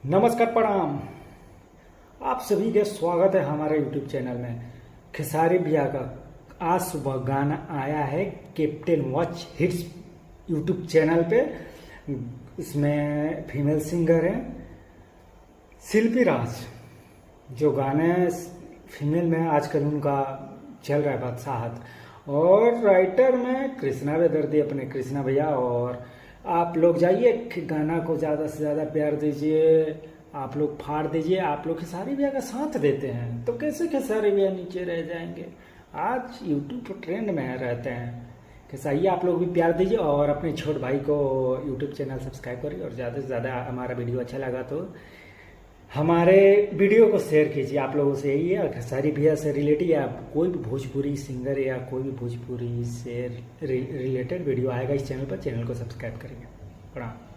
नमस्कार, प्रणाम। आप सभी का स्वागत है हमारे YouTube चैनल में। खेसारी भैया का आज सुबह गाना आया है captain watch hits YouTube channel पे। इसमें फीमेल सिंगर है शिल्पी राज। जो गाने फीमेल में आजकल उनका चल रहा है बादशाहत, और राइटर में कृष्णा बेदर्दी, अपने कृष्णा भैया। और आप लोग जाइए, गाना को ज़्यादा से ज़्यादा प्यार दीजिए, आप लोग फाड़ दीजिए। आप लोग खेसारी भैया का साथ देते हैं तो कैसे खेसारी भैया नीचे रह जाएंगे। आज यूट्यूब पर ट्रेंड में रहते हैं खेसारी। आप लोग भी प्यार दीजिए और अपने छोट भाई को यूट्यूब चैनल सब्सक्राइब करिए, और ज़्यादा से ज़्यादा हमारा वीडियो अच्छा लगा तो हमारे वीडियो को शेयर कीजिए। आप लोगों से यही है, खेसारी भैया से रिलेटेड या कोई भी भोजपुरी सिंगर या कोई भी भोजपुरी से रिलेटेड वीडियो आएगा इस चैनल पर, चैनल को सब्सक्राइब करिए। प्रणाम।